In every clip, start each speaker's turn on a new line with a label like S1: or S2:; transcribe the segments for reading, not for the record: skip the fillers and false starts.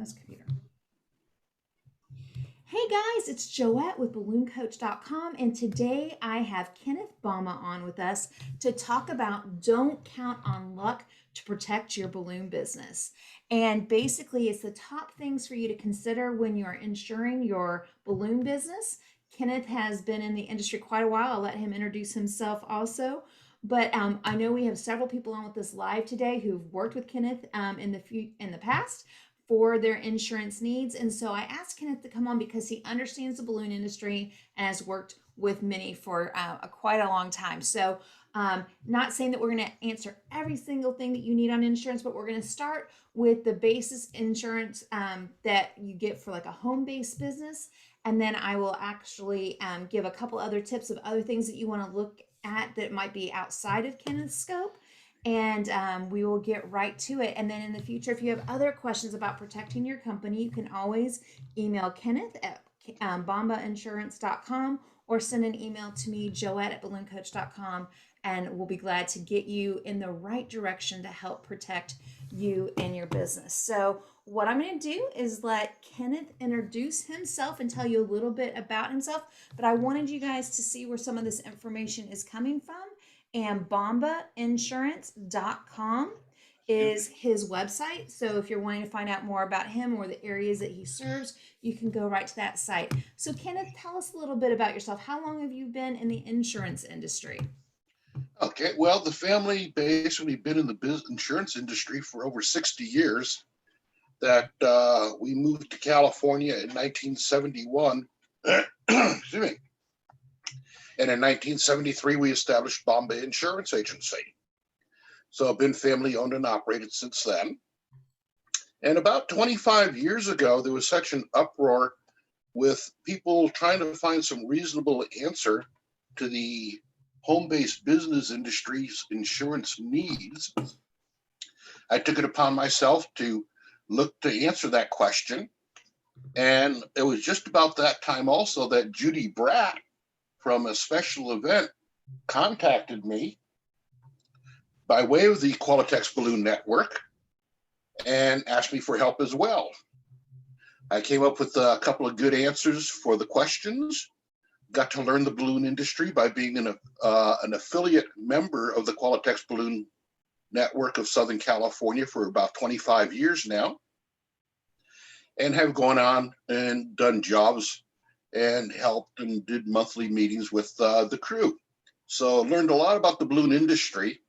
S1: this computer. Hey guys, it's Joette with BalloonCoach.com, and today I have Kenneth Bomba on with us to talk about don't count on luck to protect your balloon business. And basically, it's the top things for you to consider when you're insuring your balloon business. Kenneth has been in the industry quite a while. I'll let him introduce himself also. But I know we have several people on with us live today who've worked with Kenneth in the past for their insurance needs. And so I asked Kenneth to come on because he understands the balloon industry and has worked with many for quite a long time. So not saying that we're going to answer every single thing that you need on insurance, but we're going to start with the basis insurance that you get for like a home-based business. And then I will actually give a couple other tips of other things that you want to look at that might be outside of Kenneth's scope. And we will get right to it. And then in the future, if you have other questions about protecting your company, you can always email Kenneth at bombainsurance.com or send an email to me, Joette at BalloonCoach.com, and we'll be glad to get you in the right direction to help protect you and your business. So what I'm going to do is let Kenneth introduce himself and tell you a little bit about himself, but I wanted you guys to see where some of this information is coming from. And bombainsurance.com is his website. So if you're wanting to find out more about him or the areas that he serves, you can go right to that site. So Kenneth, tell us a little bit about yourself. How long have you been in the insurance industry?
S2: Okay, well, the family basically been in the insurance industry for over 60 years. That we moved to California in 1971. Excuse me. And in 1973, we established Bomba Insurance Agency. So I've been family owned and operated since then. And about 25 years ago, there was such an uproar with people trying to find some reasonable answer to the home-based business industry's insurance needs. I took it upon myself to look to answer that question. And it was just about that time also that Judy Bratt from a special event contacted me by way of the Qualitex Balloon Network and asked me for help as well. I came up with a couple of good answers for the questions, got to learn the balloon industry by being an affiliate member of the Qualitex Balloon Network of Southern California for about 25 years now, and have gone on and done jobs and helped and did monthly meetings with the crew. So learned a lot about the balloon industry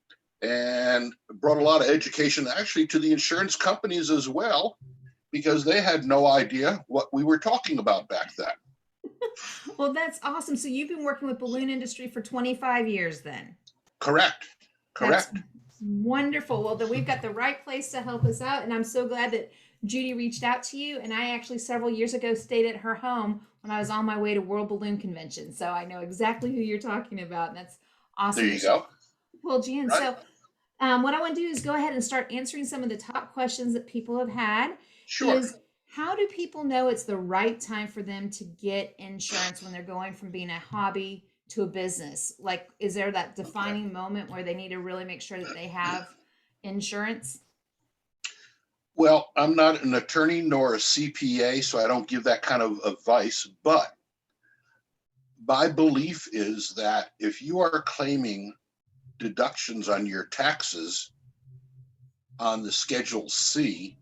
S2: and brought a lot of education actually to the insurance companies as well, because they had no idea what we were talking about back then.
S1: Well, that's awesome. So you've been working with balloon industry for 25 years then?
S2: Correct.
S1: That's wonderful. Well, then we've got the right place to help us out. And I'm so glad that Judy reached out to you. And I actually several years ago stayed at her home when I was on my way to World Balloon Convention. So I know exactly who you're talking about. And that's awesome.
S2: There you go.
S1: Well, Jan, right. So what I want to do is go ahead and start answering some of the top questions that people have had.
S2: Sure.
S1: How do people know it's the right time for them to get insurance when they're going from being a hobby to a business? Like, is there that defining moment where they need to really make sure that they have insurance?
S2: Well, I'm not an attorney nor a CPA, so I don't give that kind of advice. But my belief is that if you are claiming deductions on your taxes on the Schedule C,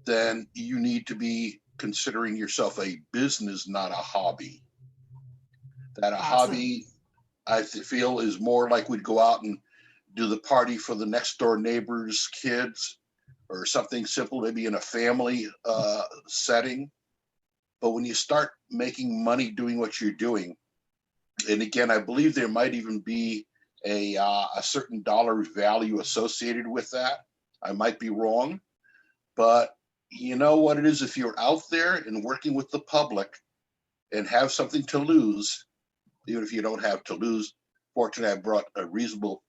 S2: then you need to be considering yourself a business, not a hobby. That a hobby, I feel, is more like we'd go out and do the party for the next door neighbor's kids or something simple, maybe in a family setting. But when you start making money doing what you're doing, and again, I believe there might even be a certain dollar value associated with that. I might be wrong, but you know what it is, if you're out there and working with the public and have something to lose, even if you don't have to lose, fortunately, I brought a reasonable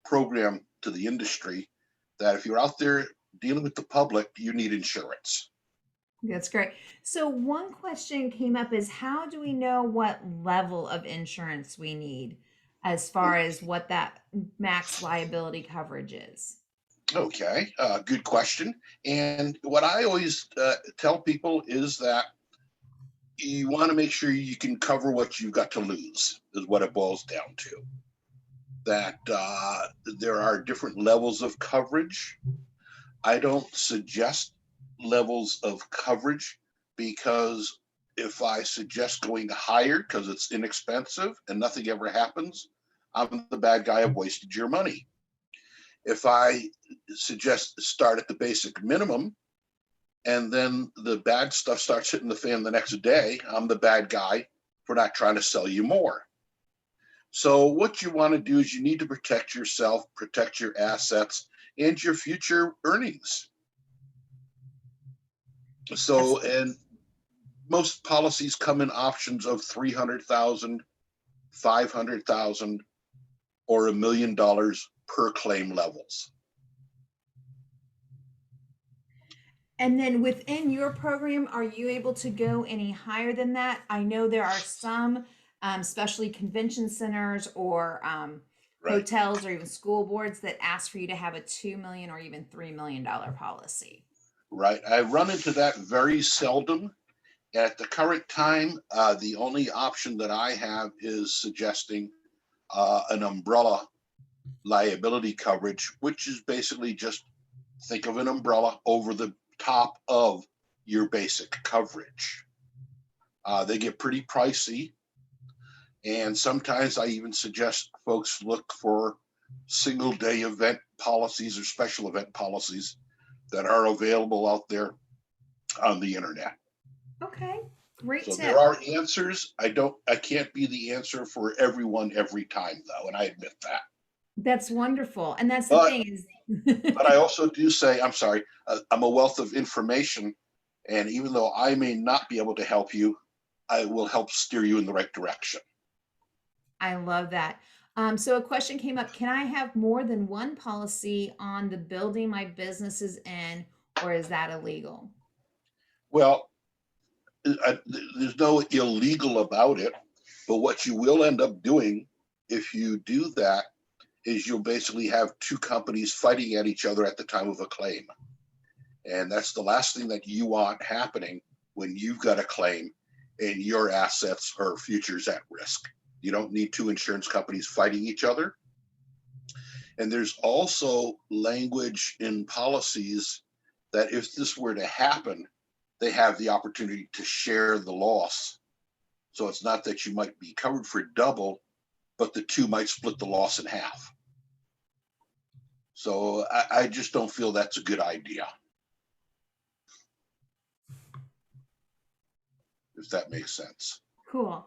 S2: program to the industry that if you're out there dealing with the public, you need insurance.
S1: That's great. So one question came up is, how do we know what level of insurance we need as far as what that max liability coverage is?
S2: Okay, good question. And what I always tell people is that you want to make sure you can cover what you've got to lose, is what it boils down to. That there are different levels of coverage. I don't suggest levels of coverage because if I suggest going to higher because it's inexpensive and nothing ever happens, I'm the bad guy. I've wasted your money. If I suggest start at the basic minimum and then the bad stuff starts hitting the fan the next day, I'm the bad guy for not trying to sell you more. So what you want to do is you need to protect yourself, protect your assets, and your future earnings.
S1: That's
S2: So, and most policies come in options of 300,000, 500,000, or $1 million per claim levels.
S1: And then within your program, are you able to go any higher than that? I know there are some, especially convention centers or
S2: Right.
S1: hotels or even school boards that ask for you to have a 2 million or even $3 million policy.
S2: Right. I run into that very seldom. At the current time, the only option that I have is suggesting an umbrella liability coverage, which is basically just think of an umbrella over the top of your basic coverage. They get pretty pricey. And sometimes I even suggest folks look for single day event policies or special event policies that are available out there on the internet.
S1: Okay, great
S2: So there
S1: tip.
S2: are answers. I can't be the answer for everyone every time though, and I admit that.
S1: That's wonderful. And that's the
S2: But
S1: thing is,
S2: but I also do say, I'm sorry, I'm a wealth of information, and even though I may not be able to help you, I will help steer you in the right direction.
S1: I love that. So a question came up, can I have more than one policy on the building my business is in, or is that illegal?
S2: Well, there's no illegal about it, but what you will end up doing if you do that is you'll basically have two companies fighting at each other at the time of a claim. And that's the last thing that you want happening when you've got a claim and your assets or futures at risk. You don't need two insurance companies fighting each other. And there's also language in policies that if this were to happen, they have the opportunity to share the loss. So it's not that you might be covered for double, but the two might split the loss in half. So I just don't feel that's a good idea, if that makes sense.
S1: Cool.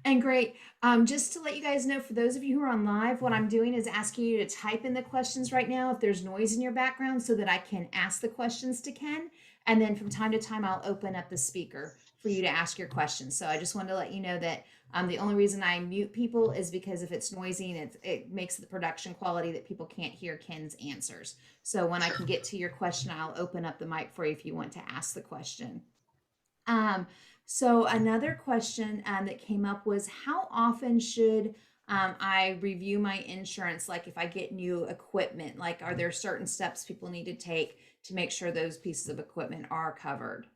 S1: And great. Just to let you guys know, for those of you who are on live, what I'm doing is asking you to type in the questions right now if there's noise in your background so that I can ask the questions to Ken. And then from time to time, I'll open up the speaker for you to ask your questions. So I just wanted to let you know that the only reason I mute people is because if it's noisy and it makes the production quality that people can't hear Ken's answers. So when I can get to your question, I'll open up the mic for you if you want to ask the question. Um, so another question that came up was how often should I review my insurance? Like if I get new equipment, like are there certain steps people need to take to make sure those pieces of equipment are covered?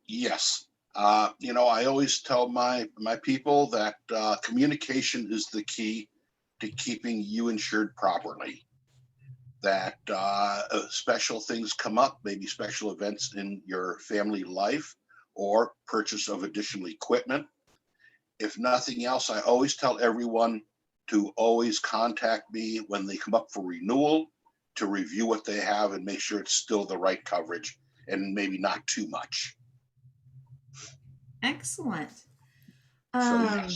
S2: Yes. I always tell my people that communication is the key to keeping you insured properly. That special things come up, maybe special events in your family life or purchase of additional equipment. If nothing else, I always tell everyone to always contact me when they come up for renewal to review what they have and make sure it's still the right coverage and maybe not too much.
S1: Excellent.
S2: So,
S1: Um,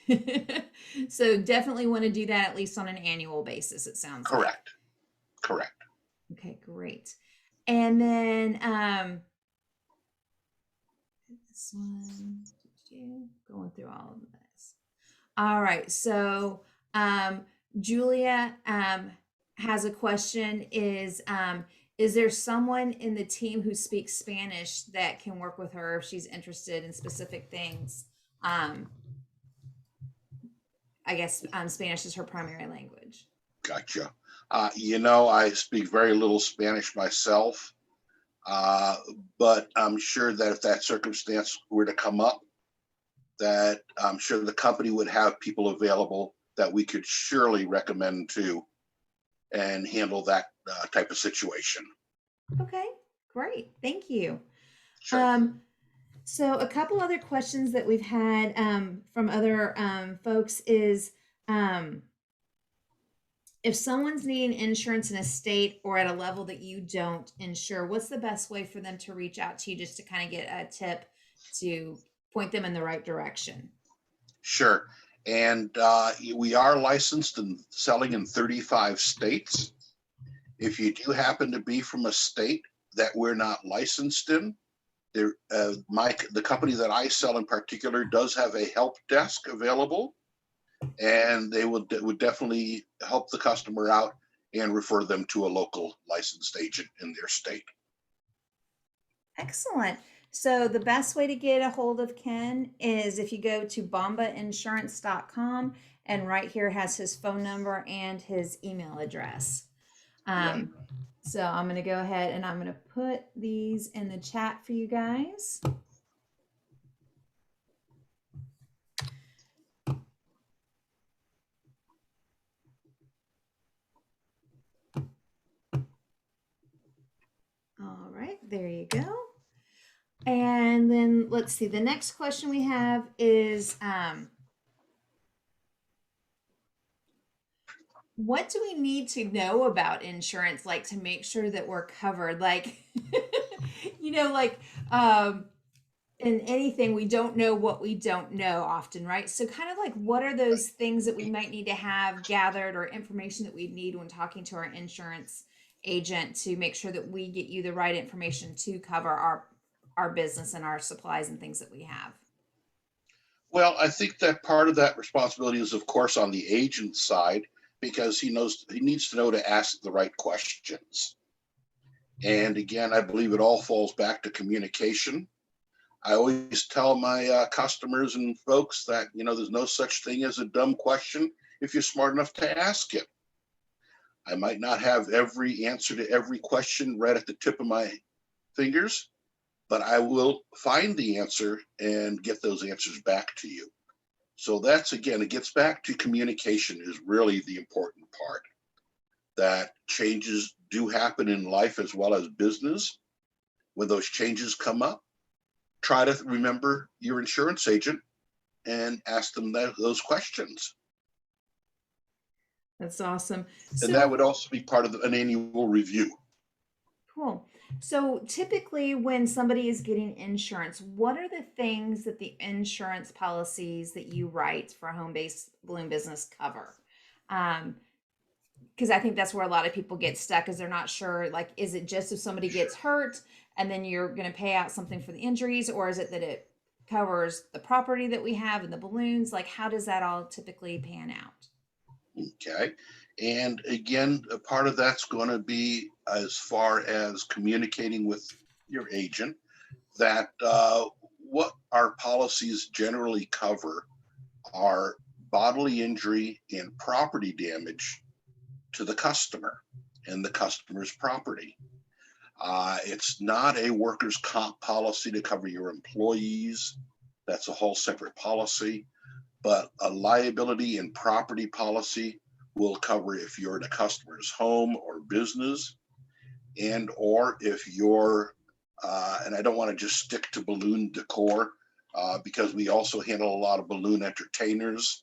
S2: yes,
S1: so definitely want to do that at least on an annual basis, it sounds like.
S2: correct, correct.
S1: Okay, great. And then this one, going through all of this. All right, so Julia has a question is there someone in the team who speaks Spanish that can work with her if she's interested in specific things? I guess Spanish is her primary language.
S2: Gotcha. I speak very little Spanish myself, uh, but I'm sure that if that circumstance were to come up, that I'm sure the company would have people available that we could surely recommend to and handle that type of situation.
S1: Okay, great. Thank you.
S2: Sure.
S1: Um, so a couple other questions that we've had from other folks is um, if someone's needing insurance in a state or at a level that you don't insure, what's the best way for them to reach out to you just to kind of get a tip to point them in the right direction?
S2: Sure. And we are licensed and selling in 35 states. If you do happen to be from a state that we're not licensed in, the company that I sell in particular does have a help desk available, and they would definitely help the customer out and refer them to a local licensed agent in their state.
S1: Excellent. So the best way to get a hold of Ken is if you go to bombainsurance.com, and right here has his phone number and his email address.
S2: Right.
S1: Um, so I'm going to go ahead and I'm going to put these in the chat for you guys. All right, there you go. And then let's see, the next question we have is what do we need to know about insurance, like to make sure that we're covered? Like, like in anything, we don't know what we don't know often, right? So, kind of like, what are those things that we might need to have gathered or information that we need when talking to our insurance agent to make sure that we get you the right information to cover our business and our supplies and things that we have?
S2: Well, I think that part of that responsibility is, of course, on the agent side because he needs to know to ask the right questions. And again, I believe it all falls back to communication. I always tell my customers and folks that there's no such thing as a dumb question if you're smart enough to ask it. I might not have every answer to every question right at the tip of my fingers, but I will find the answer and get those answers back to you. So that's, again, it gets back to communication is really the important part. That changes do happen in life as well as business. When those changes come up, try to remember your insurance agent and ask them those questions.
S1: That's awesome.
S2: And that
S1: So
S2: would also be part of an annual review.
S1: cool. So typically, when somebody is getting insurance, what are the things that the insurance policies that you write for home-based balloon business cover? Because I think that's where a lot of people get stuck, is they're not sure, like, is it just if somebody gets hurt and then you're going to pay out something for the injuries, or is it that it covers the property that we have and the balloons? Like, how does that all typically pan out?
S2: Okay. And again, a part of that's going to be as far as communicating with your agent that what our policies generally cover are bodily injury and property damage to the customer and the customer's property. It's not a workers' comp policy to cover your employees. That's a whole separate policy. But a liability and property policy will cover if you're in a customer's home or business, and or if you're, and I don't want to just stick to balloon decor because we also handle a lot of balloon entertainers,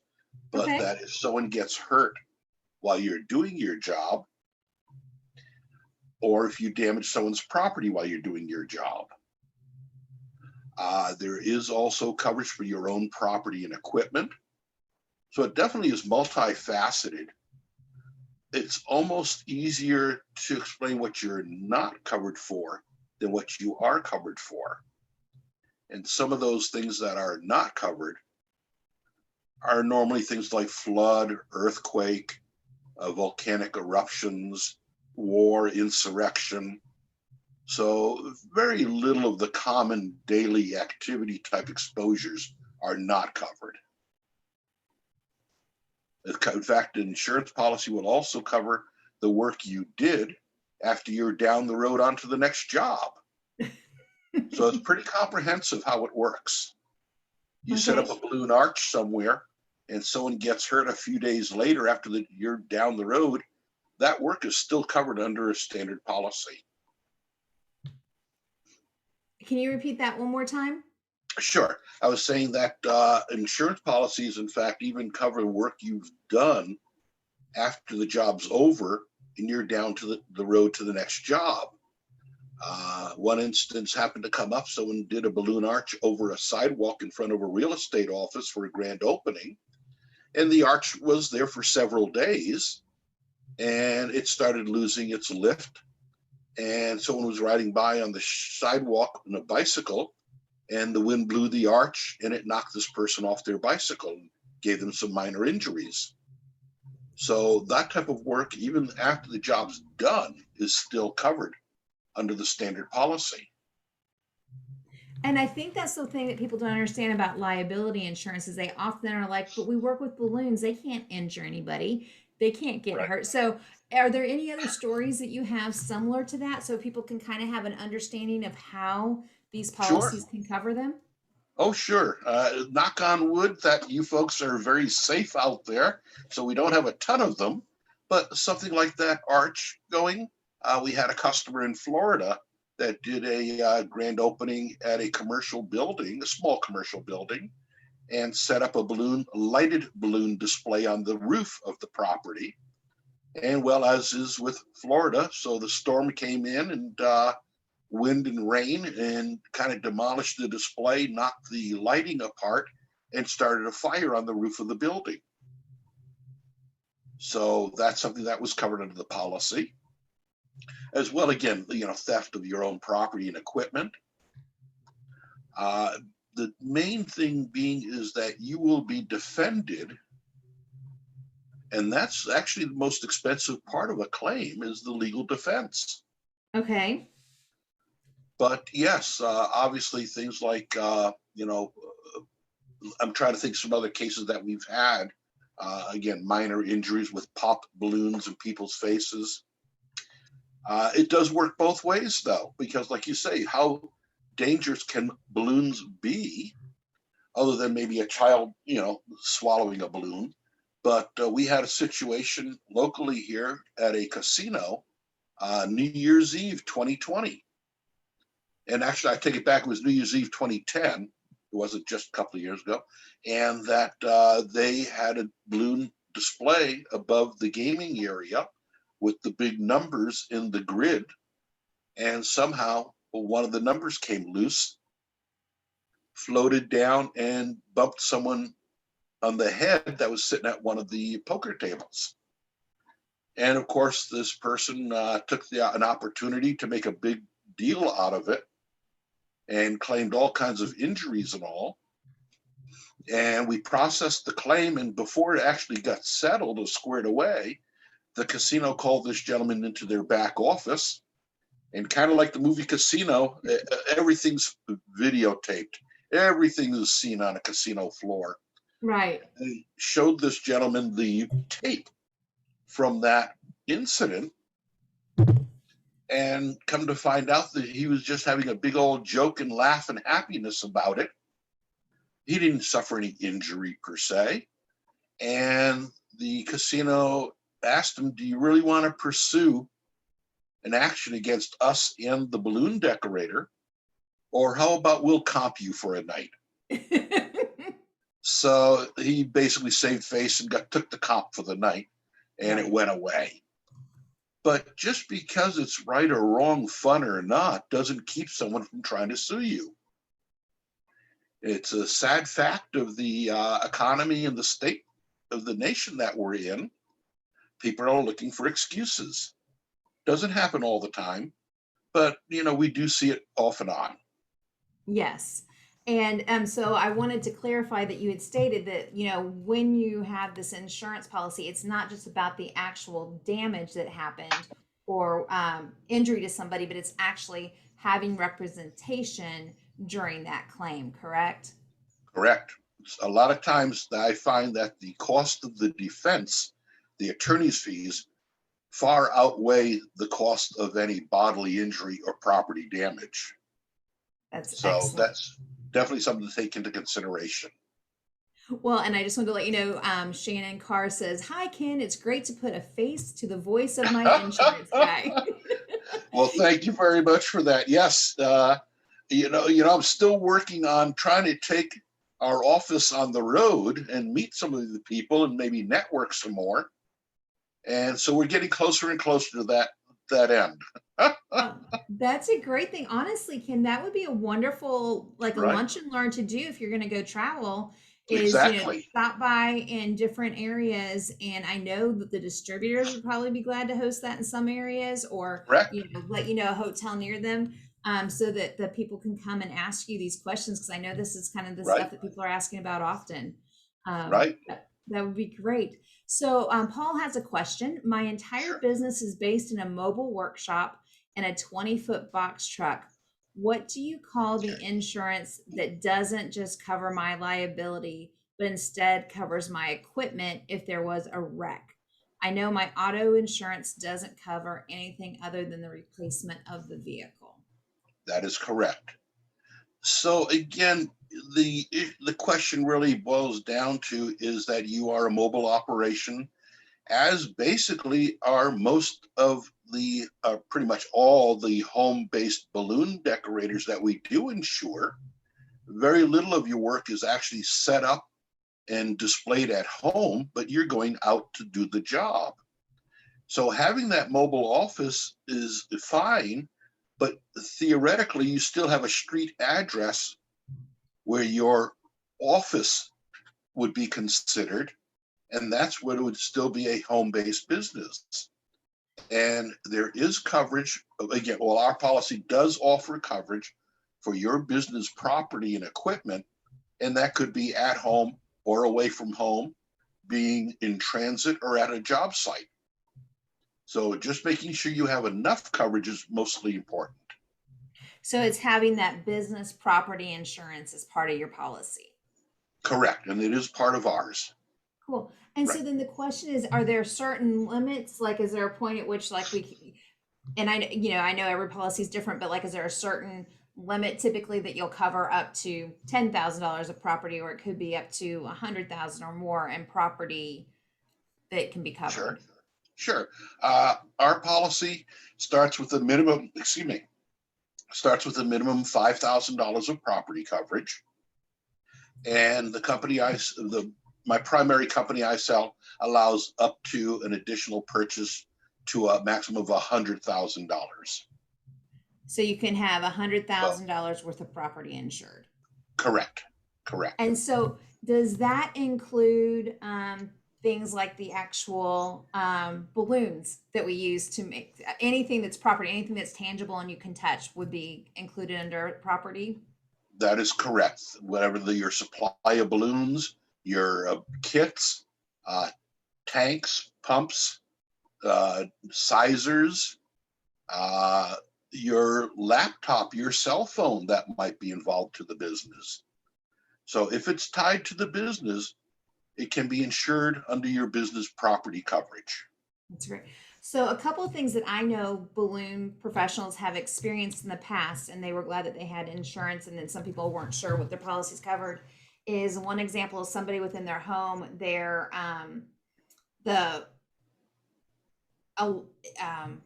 S2: but
S1: Okay.
S2: that if someone gets hurt while you're doing your job, or if you damage someone's property while you're doing your job. There is also coverage for your own property and equipment. So it definitely is multifaceted. It's almost easier to explain what you're not covered for than what you are covered for. And some of those things that are not covered are normally things like flood, earthquake, volcanic eruptions, war, insurrection. So very little of the common daily activity type exposures are not covered. In fact, an insurance policy will also cover the work you did after you're down the road onto the next job. So it's pretty comprehensive how it works. You set
S1: Okay.
S2: up a balloon arch somewhere and someone gets hurt a few days later after you're down the road, that work is still covered under a standard policy.
S1: Can you repeat that one more time?
S2: Sure. I was saying that insurance policies, in fact, even cover work you've done after the job's over and you're down to the road to the next job. One instance happened to come up. Someone did a balloon arch over a sidewalk in front of a real estate office for a grand opening. And the arch was there for several days and it started losing its lift. And someone was riding by on the sidewalk on a bicycle and the wind blew the arch and it knocked this person off their bicycle and gave them some minor injuries. So that type of work, even after the job's done, is still covered under the standard policy.
S1: And I think that's the thing that people don't understand about liability insurance is they often are like, but we work with balloons. They can't injure anybody. They can't get
S2: Right.
S1: hurt. So are there any other stories that you have similar to that so people can kind of have an understanding of how these
S2: Sure.
S1: policies can cover them?
S2: Oh, sure. Knock on wood that you folks are very safe out there. So we don't have a ton of them, but something like that arch going. We had a customer in Florida that did a grand opening at a commercial building, a small commercial building, and set up a lighted balloon display on the roof of the property. And well, as is with Florida, so the storm came in and wind and rain and kind of demolished the display, knocked the lighting apart, and started a fire on the roof of the building. So that's something that was covered under the policy. As well, again, theft of your own property and equipment. The main thing being is that you will be defended, and that's actually the most expensive part of a claim is the legal defense.
S1: Okay.
S2: But yes, obviously things like, I'm trying to think some other cases that we've had. Again, minor injuries with popped balloons in people's faces. It does work both ways, though, because like you say, how dangerous can balloons be other than maybe a child, swallowing a balloon? But we had a situation locally here at a casino, New Year's Eve 2020. And actually, I take it back, it was New Year's Eve 2010. It wasn't just a couple of years ago. And that they had a balloon display above the gaming area with the big numbers in the grid. And somehow one of the numbers came loose, floated down, and bumped someone on the head that was sitting at one of the poker tables. And of course, this person took an opportunity to make a big deal out of it and claimed all kinds of injuries and all. And we processed the claim, and before it actually got settled or squared away, the casino called this gentleman into their back office, and kind of like the movie Casino, everything's videotaped. Everything is seen on a casino floor.
S1: Right.
S2: They showed this gentleman the tape from that incident, and come to find out that he was just having a big old joke and laugh and happiness about it. He didn't suffer any injury per se. And the casino asked him, do you really want to pursue an action against us and the balloon decorator? Or how about we'll comp you for a night? So he basically saved face and took the comp for the night, and it went away. But just because it's right or wrong, fun or not, doesn't keep someone from trying to sue you. It's a sad fact of the economy and the state of the nation that we're in. People are looking for excuses. Doesn't happen all the time, but we do see it off and on.
S1: Yes. And so I wanted to clarify that you had stated that, when you have this insurance policy, it's not just about the actual damage that happened or injury to somebody, but it's actually having representation during that claim, correct?
S2: Correct. a lot of times I find that the cost of the defense, the attorney's fees, far outweigh the cost of any bodily injury or property damage.
S1: That's
S2: So
S1: excellent.
S2: that's definitely something to take into consideration.
S1: Well, and I just wanted to let you know, Shannon Carr says, "Hi, Ken. It's great to put a face to the voice of my insurance guy."
S2: Well, thank you very much for that. Yes, I'm still working on trying to take our office on the road and meet some of the people and maybe network some more. And so we're getting closer and closer to that end.
S1: That's a great thing. Honestly, Ken, that would be a wonderful, like a
S2: Right?
S1: lunch and learn to do if you're going to go travel is,
S2: Exactly.
S1: stop by in different areas. And I know that the distributors would probably be glad to host that in some areas or,
S2: Correct.
S1: let you know a hotel near them. So that the people can come and ask you these questions. Cause I know this is kind of the
S2: Right.
S1: stuff that people are asking about often.
S2: Right.
S1: That would be great. So, Paul has a question. My entire
S2: Sure.
S1: business is based in a mobile workshop and a 20-foot box truck. What do you call the
S2: Okay.
S1: insurance that doesn't just cover my liability, but instead covers my equipment if there was a wreck? I know my auto insurance doesn't cover anything other than the replacement of the vehicle.
S2: That is correct. So again, the question really boils down to is that you are a mobile operation, as basically are most of the pretty much all the home-based balloon decorators that we do insure. Very little of your work is actually set up and displayed at home, but you're going out to do the job. So having that mobile office is fine, but theoretically, you still have a street address where your office would be considered, and that's what it would still be a home-based business. And there is coverage. Again, well, our policy does offer coverage for your business property and equipment, and that could be at home or away from home, being in transit or at a job site. So just making sure you have enough coverage is mostly important.
S1: So it's having that business property insurance as part of your policy.
S2: Correct. And it is part of ours.
S1: Cool. And
S2: Right.
S1: so then the question is, are there certain limits? Like, is there a point at which, like, and I know every policy is different, but like, is there a certain limit typically that you'll cover up to $10,000 of property, or it could be up to 100,000 or more in property that can be
S2: Sure.
S1: covered?
S2: Sure. Our policy starts with a minimum, starts with a minimum $5,000 of property coverage. And my primary company I sell allows up to an additional purchase to a maximum of $100,000.
S1: So you can have
S2: So
S1: $100,000 worth of property insured.
S2: correct. Correct.
S1: And so does that include things like the actual balloons that we use to make anything that's property, anything that's tangible and you can touch would be included under property?
S2: That is correct. Whatever your supply of balloons, your kits, uh, tanks, pumps, sizers, uh, your laptop, your cell phone that might be involved to the business. So if it's tied to the business, it can be insured under your business property coverage.
S1: That's great. So a couple of things that I know balloon professionals have experienced in the past, and they were glad that they had insurance, and then some people weren't sure what their policies covered. Is one example of somebody within their home, their the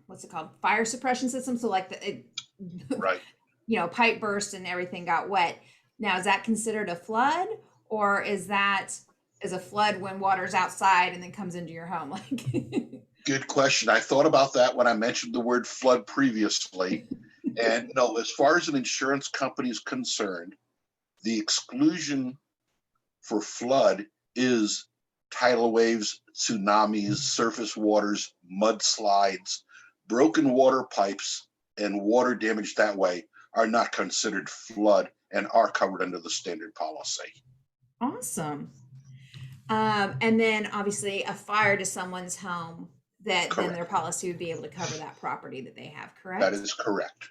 S1: what's it called, fire suppression system. So like
S2: Right.
S1: pipe burst and everything got wet. Now is that considered a flood, or is a flood when water's outside and then comes into your home? Like,
S2: Good question. I thought about that when I mentioned the word flood previously. And no, as far as an insurance company is concerned, the exclusion for flood is tidal waves, tsunamis, surface waters, mudslides, broken water pipes, and water damage that way are not considered flood and are covered under the standard policy.
S1: awesome. And then obviously a fire to someone's home, that then their
S2: Correct.
S1: policy would be able to cover that property that they have,
S2: That
S1: correct?
S2: is correct.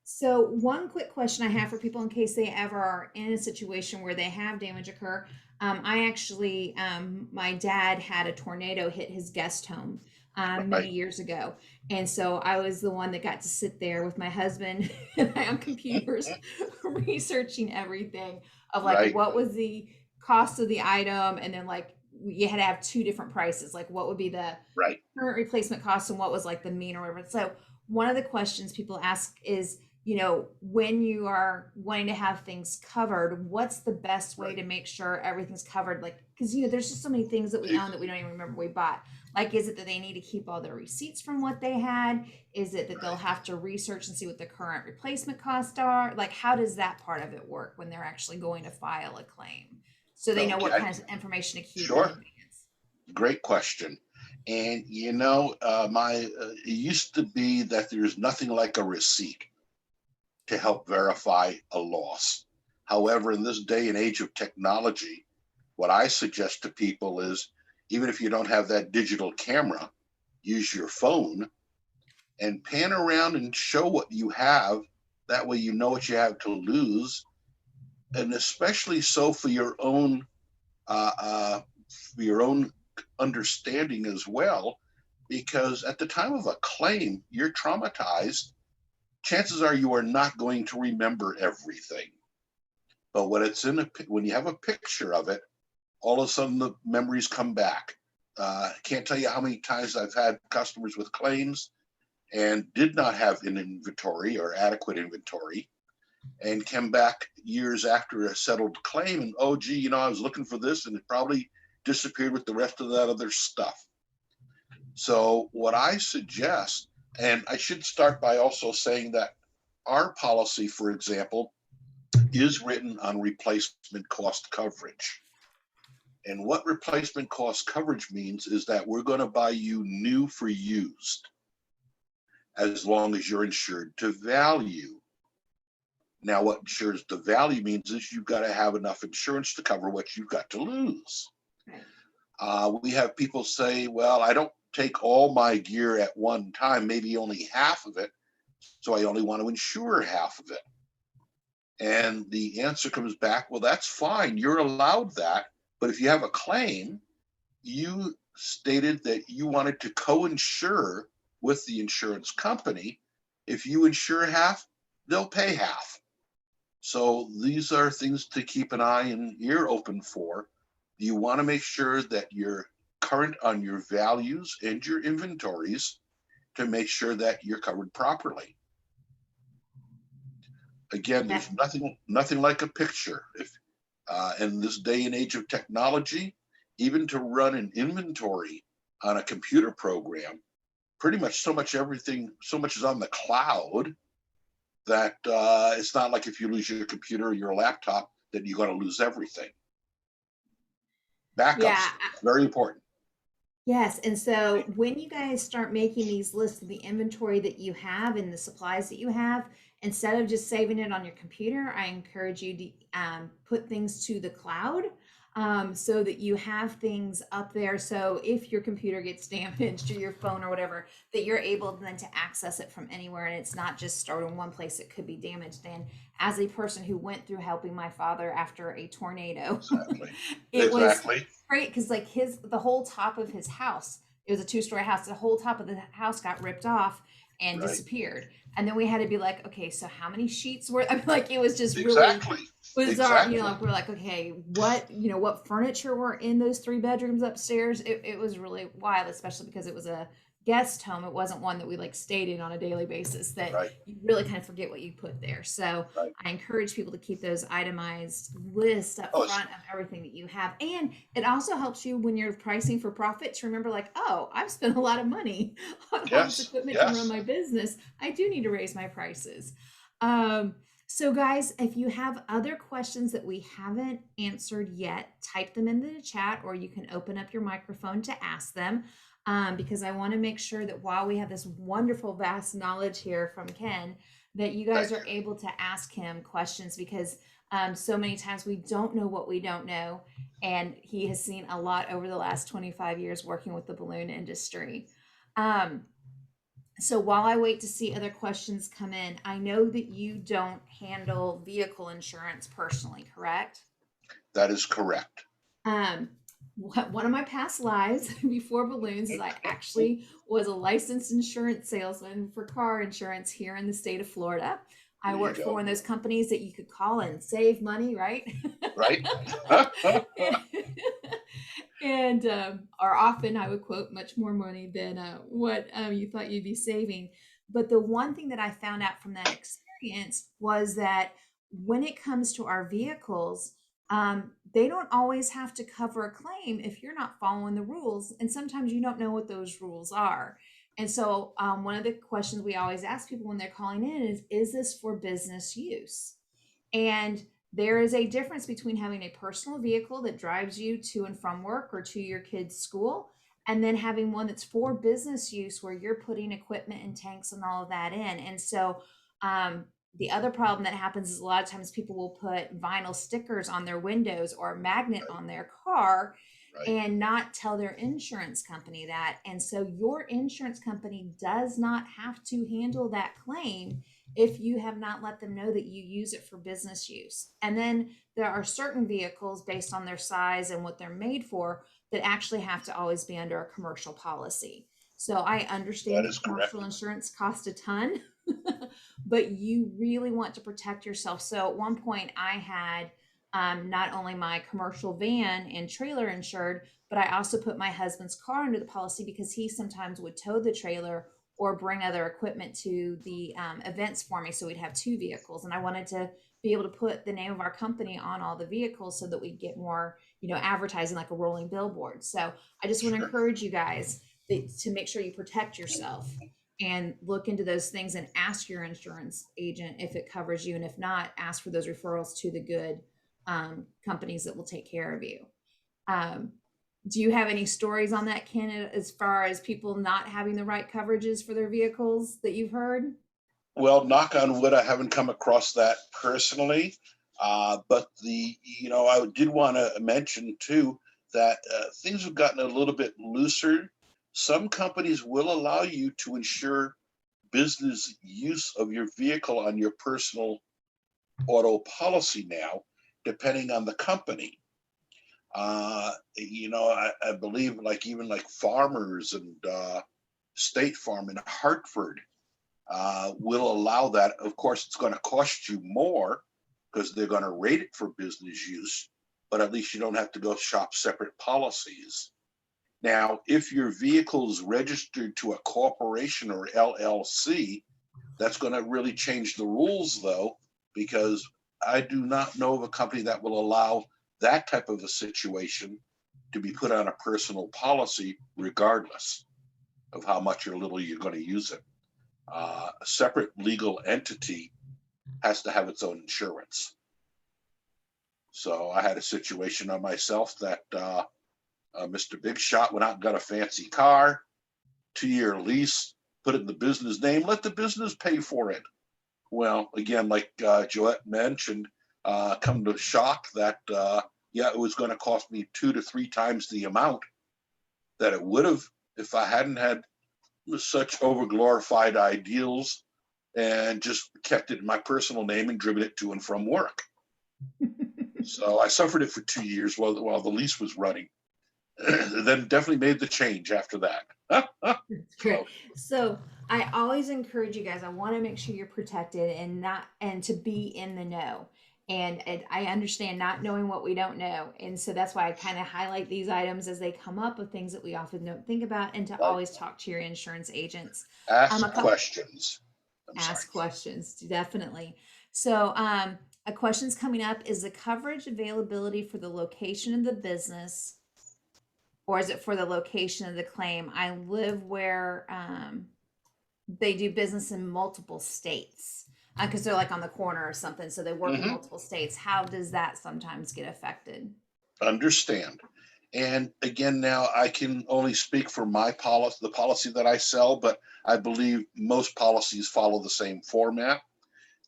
S1: So one quick question I have for people in case they ever are in a situation where they have damage occur. My dad had a tornado hit his guest home many
S2: Right,
S1: years ago. And so I was the one that got to sit there with my husband and I on computers researching everything of like
S2: right,
S1: what was the cost of the item. And then like you had to have two different prices, like what would be the
S2: right.
S1: current replacement cost and what was like the mean or whatever. So one of the questions people ask is, when you are wanting to have things covered, what's the best way
S2: Right.
S1: to make sure everything's covered? Like, because, there's just so many things that we own that we don't even remember we bought. Like, is it that they need to keep all their receipts from what they had? Is it that they'll
S2: Right.
S1: have to research and see what the current replacement costs are? Like, how does that part of it work when they're actually going to file a claim? So they know
S2: Okay.
S1: what kind of information to keep in
S2: Sure.
S1: advance.
S2: Great question. And it used to be that there's nothing like a receipt to help verify a loss. However, in this day and age of technology, what I suggest to people is even if you don't have that digital camera, use your phone and pan around and show what you have. That way, you know what you have to lose. And especially so uh, uh, for your own understanding as well, because at the time of a claim, you're traumatized. Chances are you are not going to remember everything. But when you have a picture of it, all of a sudden the memories come back. Can't tell you how many times I've had customers with claims and did not have an inventory or adequate inventory and came back years after a settled claim and, oh, gee, I was looking for this and it probably disappeared with the rest of that other stuff. So, what I suggest, and I should start by also saying that our policy, for example, is written on replacement cost coverage. And what replacement cost coverage means is that we're going to buy you new for used as long as you're insured to value. Now, what insures the value means is you've got to have enough insurance to cover what you've got to lose.
S1: Right.
S2: We have people say, well, I don't take all my gear at one time, maybe only half of it. So I only want to insure half of it. And the answer comes back, well, that's fine. You're allowed that. But if you have a claim, you stated that you wanted to co-insure with the insurance company. If you insure half, they'll pay half. So these are things to keep an eye and ear open for. You want to make sure that you're current on your values and your inventories to make sure that you're covered properly. Again,
S1: Yeah.
S2: there's nothing like a picture. If in this day and age of technology, even to run an inventory on a computer program, pretty much so much is on the cloud that it's not like if you lose your computer or your laptop, that you're going to lose everything.
S1: Yeah.
S2: Backups, very important.
S1: Yes. And so when you guys start making these lists of the inventory that you have and the supplies that you have, instead of just saving it on your computer, I encourage you to put things to the cloud, so that you have things up there. So if your computer gets damaged or your phone or whatever, that you're able then to access it from anywhere and it's not just stored in one place. It could be damaged. And as a person who went through helping my father after a tornado,
S2: Exactly.
S1: it was
S2: Exactly.
S1: great because like the whole top of his house, it was a two-story house, the whole top of the house got ripped off and
S2: Right.
S1: disappeared. And then we had to be like, okay, so how many sheets were, I mean, like it was just really
S2: Exactly.
S1: bizarre.
S2: Exactly.
S1: Like we're like, okay, what furniture were in those three bedrooms upstairs? It was really wild, especially because it was a guest home. It wasn't one that we like stayed in on a daily basis, that
S2: Right.
S1: you really kind of forget what you put there. So
S2: Right.
S1: I encourage people to keep those itemized lists up
S2: Oh,
S1: front of everything that you have. And it also helps you when you're pricing for profit to remember, like, oh, I've spent a lot of money on all this
S2: yes.
S1: equipment to run
S2: Yes.
S1: my business. I do need to raise my prices. So, guys, if you have other questions that we haven't answered yet, type them into the chat or you can open up your microphone to ask them. Because I want to make sure that while we have this wonderful, vast knowledge here from Ken, that you guys
S2: Thank
S1: are
S2: you.
S1: able to ask him questions because so many times we don't know what we don't know. And he has seen a lot over the last 25 years working with the balloon industry. Um, So while I wait to see other questions come in, I know that you don't handle vehicle insurance personally, correct?
S2: That is correct.
S1: Um, one of my past lives before balloons is I actually was a licensed insurance salesman for car insurance here in the state of Florida. I
S2: There you
S1: worked for
S2: go.
S1: one of those companies that you could call and save money, right?
S2: Right?
S1: And or often I would quote much more money than what you thought you'd be saving. But the one thing that I found out from that experience was that when it comes to our vehicles, they don't always have to cover a claim if you're not following the rules, and sometimes you don't know what those rules are. And so, one of the questions we always ask people when they're calling in is this for business use? And there is a difference between having a personal vehicle that drives you to and from work or to your kids' school, and then having one that's for business use where you're putting equipment and tanks and all of that in. And so, the other problem that happens is a lot of times people will put vinyl stickers on their windows or a magnet
S2: Right,
S1: on their car
S2: right.
S1: and not tell their insurance company that. And so your insurance company does not have to handle that claim if you have not let them know that you use it for business use. And then there are certain vehicles based on their size and what they're made for that actually have to always be under a commercial policy. So I
S2: That
S1: understand
S2: is
S1: that commercial
S2: correct.
S1: insurance costs a ton, but you really want to protect yourself. So at one point, I had not only my commercial van and trailer insured, but I also put my husband's car under the policy because he sometimes would tow the trailer or bring other equipment to the events for me. So we'd have two vehicles, and I wanted to be able to put the name of our company on all the vehicles so that we'd get more, advertising like a rolling billboard. So I just want to
S2: Sure.
S1: encourage you guys to make sure you protect yourself and look into those things and ask your insurance agent if it covers you. And if not, ask for those referrals to the good companies that will take care of you. Um, do you have any stories on that, Ken, as far as people not having the right coverages for their vehicles that you've heard?
S2: Well, knock on wood, I haven't come across that personally. But I did want to mention too that things have gotten a little bit looser. Some companies will allow you to insure business use of your vehicle on your personal auto policy now, depending on the company. I believe even like Farmers and State Farm in Hartford will allow that. Of course, it's going to cost you more because they're going to rate it for business use, but at least you don't have to go shop separate policies. Now, if your vehicle is registered to a corporation or LLC, that's going to really change the rules, though, because I do not know of a company that will allow that type of a situation to be put on a personal policy, regardless of how much or little you're going to use it. A separate legal entity has to have its own insurance. So I had a situation on myself that Mr. Big Shot went out and got a fancy car, 2-year lease, put it in the business name, let the business pay for it. Well, again, like Joette mentioned, come to shock that, it was going to cost me 2 to 3 times the amount that it would have if I hadn't had such overglorified ideals and just kept it in my personal name and driven it to and from work. So I suffered it for 2 years while the lease was running. Then definitely made the change after that.
S1: Great.
S2: So
S1: So I always encourage you guys. I want to make sure you're protected and to be in the know. And I understand not knowing what we don't know, and so that's why I kind of highlight these items as they come up of things that we often don't think about, and to
S2: right,
S1: always talk to your insurance agents. A
S2: ask
S1: couple
S2: questions. I'm sorry.
S1: ask questions, definitely. So a question's coming up: is the coverage availability for the location of the business, or is it for the location of the claim? I live where they do business in multiple states because they're like on the corner or something. So they work in
S2: Hmm.
S1: multiple states. How does that sometimes get affected?
S2: Understand. And again, now I can only speak for my policy, the policy that I sell, but I believe most policies follow the same format.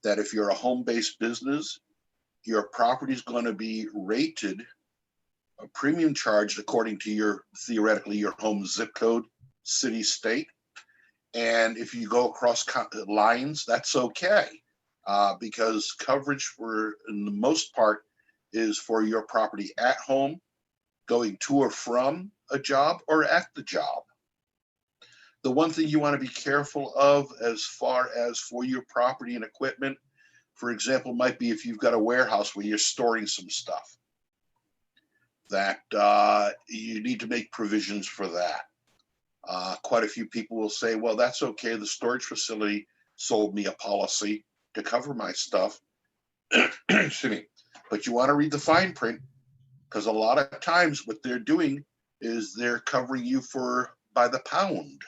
S2: That if you're a home-based business, your property is going to be rated a premium charged according to theoretically your home zip code, city, state. And if you go across lines, that's okay, because coverage for, in the most part, is for your property at home, going to or from a job, or at the job. The one thing you want to be careful of as far as for your property and equipment, for example, might be if you've got a warehouse where you're storing some stuff, that you need to make provisions for that. Quite a few people will say, well, that's okay. The storage facility sold me a policy to cover my stuff. Excuse me. But you want to read the fine print, because a lot of times what they're doing is they're covering you for by the pound.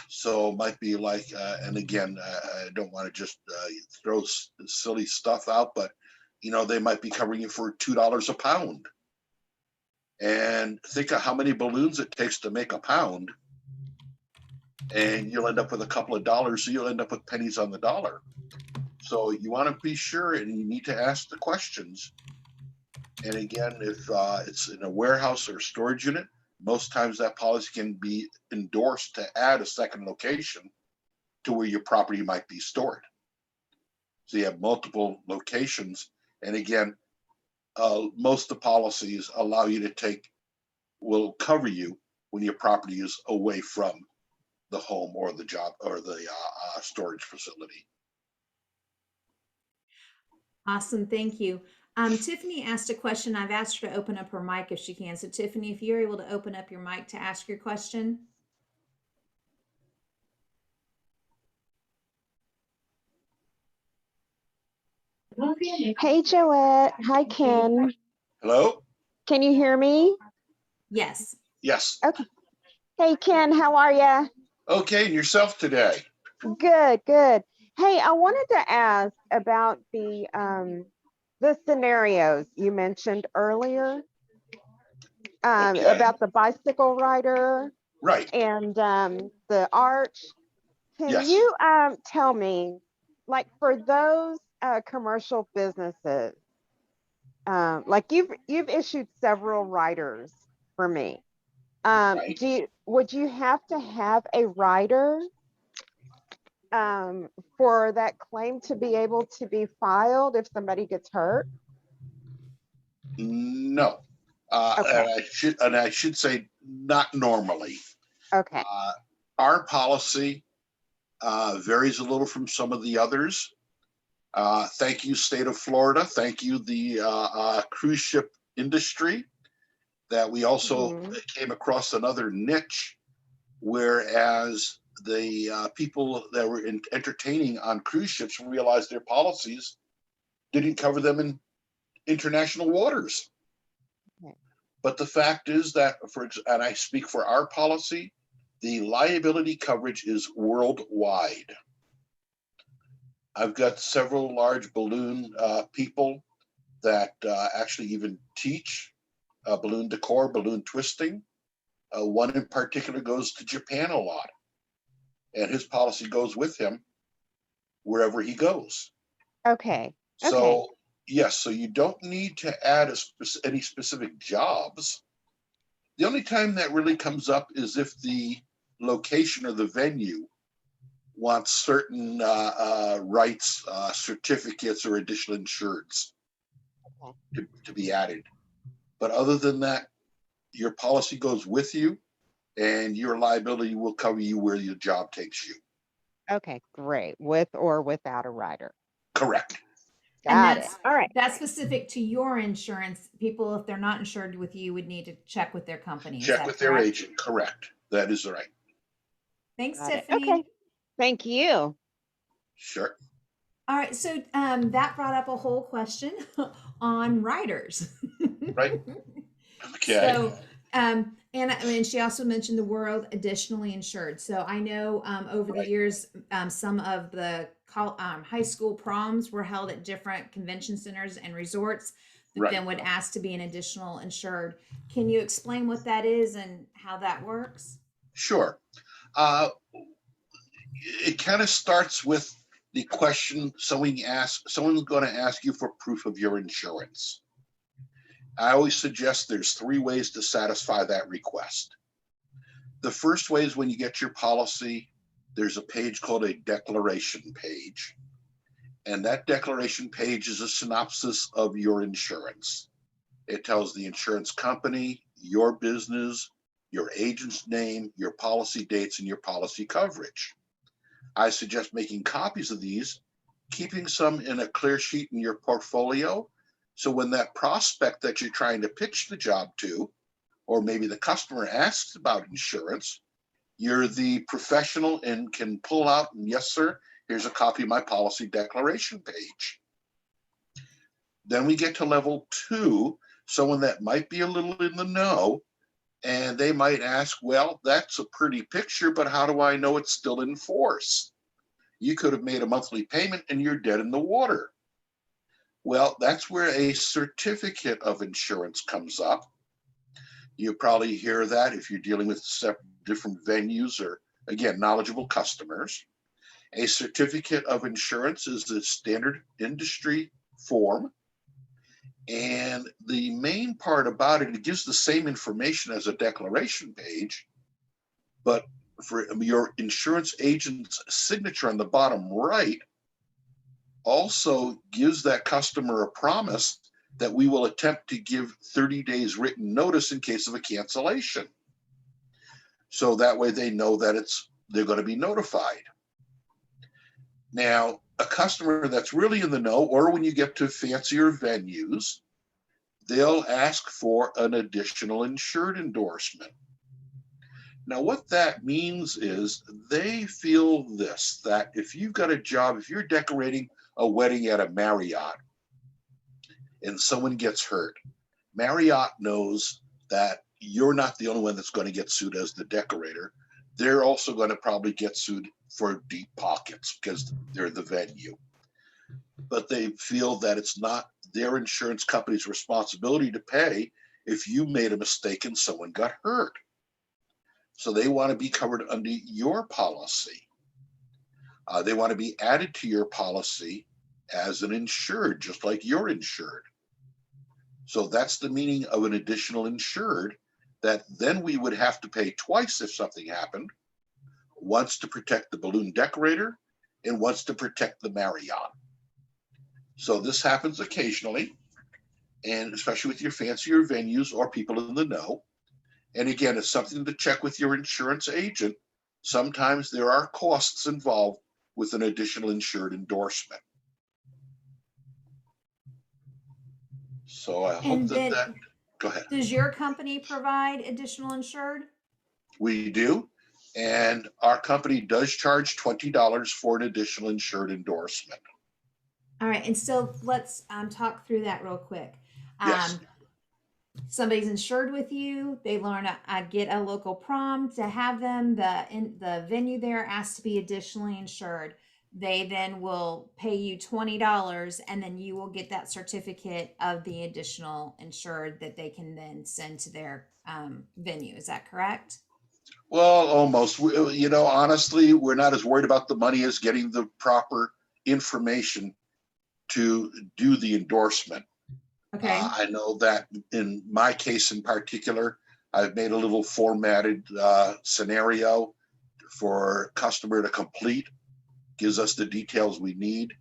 S2: So it might be like, and again, I don't want to just throw silly stuff out, but they might be covering you for $2 a pound. And think of how many balloons it takes to make a pound, and you'll end up with a couple of dollars. So you'll end up with pennies on the dollar. So you want to be sure, and you need to ask the questions. And again, if it's in a warehouse or storage unit, most times that policy can be endorsed to add a second location to where your property might be stored. So you have multiple locations. And again, most of the policies allow you to will cover you when your property is away from the home or the job or the storage facility.
S1: Awesome, thank you. Tiffany asked a question. I've asked her to open up her mic if she can. So Tiffany, if you're able to open up your mic to ask your question.
S3: Hey, Joette. Hi, Ken.
S2: Hello?
S3: Can you hear me?
S1: Yes.
S2: Yes.
S3: Okay. Hey, Ken, how are you?
S2: Okay, and yourself today?
S3: Good, good. Hey, I wanted to ask about the scenarios you mentioned earlier,
S2: Okay.
S3: about the bicycle rider,
S2: Right.
S3: and the arch. Can
S2: Yes.
S3: you tell me, like, for those commercial businesses, like you've issued several riders for me.
S2: Right.
S3: Would you have to have a rider for that claim to be able to be filed if somebody gets hurt?
S2: No.
S3: Okay.
S2: And I should say not normally.
S3: Okay.
S2: Our policy varies a little from some of the others. Thank you, state of Florida. Thank you, the cruise ship industry, that we also came across another niche, whereas the people that were entertaining on cruise ships realized their policies didn't cover them in international waters.
S3: Okay.
S2: But the fact is that, and I speak for our policy, the liability coverage is worldwide. I've got several large balloon people that actually even teach balloon decor, balloon twisting. One in particular goes to Japan a lot, and his policy goes with him wherever he goes.
S3: Okay.
S2: So yes, so you don't need to add any specific jobs. The only time that really comes up is if the location or the venue wants certain rights, certificates, or additional insureds to be added. But other than that, your policy goes with you, and your liability will cover you where your job takes you.
S3: Okay, great. With or without a rider.
S2: Correct.
S3: Got it. All right.
S1: That's specific to your insurance. People, if they're not insured with you, would need to check with their company.
S2: Check with their agent. Correct. That is right.
S1: Thanks,
S3: Got it.
S1: Tiffany.
S3: Okay. Thank you.
S2: Sure.
S1: All right, so that brought up a whole question on riders.
S2: Right. Okay.
S1: So, and I mean, she also mentioned the word additionally insured. So I know over the years, some of the high school proms were held at different convention centers and resorts that then would ask to be an additional insured. Can you explain what that is and how that works?
S2: Sure. It kind of starts with the question someone's going to ask you for proof of your insurance. I always suggest there's 3 ways to satisfy that request. The first way is when you get your policy there's a page called a declaration page. And that declaration page is a synopsis of your insurance. It tells the insurance company, your business, your agent's name, your policy dates, and your policy coverage. I suggest making copies of these, keeping some in a clear sheet in your portfolio. So when that prospect that you're trying to pitch the job to, or maybe the customer asks about insurance, you're the professional and can pull out, and yes, sir, here's a copy of my policy declaration page. Then we get to level 2, someone that might be a little in the know, and they might ask, well, that's a pretty picture, but how do I know it's still in force? You could have made a monthly payment and you're dead in the water. Well, that's where a certificate of insurance comes up. You probably hear that if you're dealing with different venues or, again, knowledgeable customers. A certificate of insurance is a standard industry form. And the main part about it, it gives the same information as a declaration page, but for your insurance agent's signature on the bottom right also gives that customer a promise that we will attempt to give 30 days written notice in case of a cancellation. So that way they know that they're going to be notified. Now, a customer that's really in the know, or when you get to fancier venues, they'll ask for an additional insured endorsement. Now, what that means is they feel this, that if you've got a job, if you're decorating a wedding at a Marriott and someone gets hurt, Marriott knows that you're not the only one that's going to get sued as the decorator. They're also going to probably get sued for deep pockets because they're the venue. But they feel that it's not their insurance company's responsibility to pay if you made a mistake and someone got hurt. So they want to be covered under your policy. They want to be added to your policy as an insured, just like you're insured. So that's the meaning of an additional insured, that then we would have to pay twice if something happened, once to protect the balloon decorator and once to protect the Marriott. So this happens occasionally, and especially with your fancier venues or people in the know. And again, it's something to check with your insurance agent. Sometimes there are costs involved with an additional insured endorsement. So I hope that go ahead.
S1: Does your company provide additional insured?
S2: We do. And our company does charge $20 for an additional insured endorsement.
S1: All right. And so let's talk through that real quick.
S2: Yes.
S1: Somebody's insured with you. They learn I get a local prom to have them. The venue there asked to be additionally insured. They then will pay you $20, and then you will get that certificate of the additional insured that they can then send to their venue. Is that correct?
S2: Well, almost. Honestly, we're not as worried about the money as getting the proper information to do the endorsement.
S1: Okay.
S2: I know that in my case in particular, I've made a little formatted scenario for customer to complete, gives us the details we need.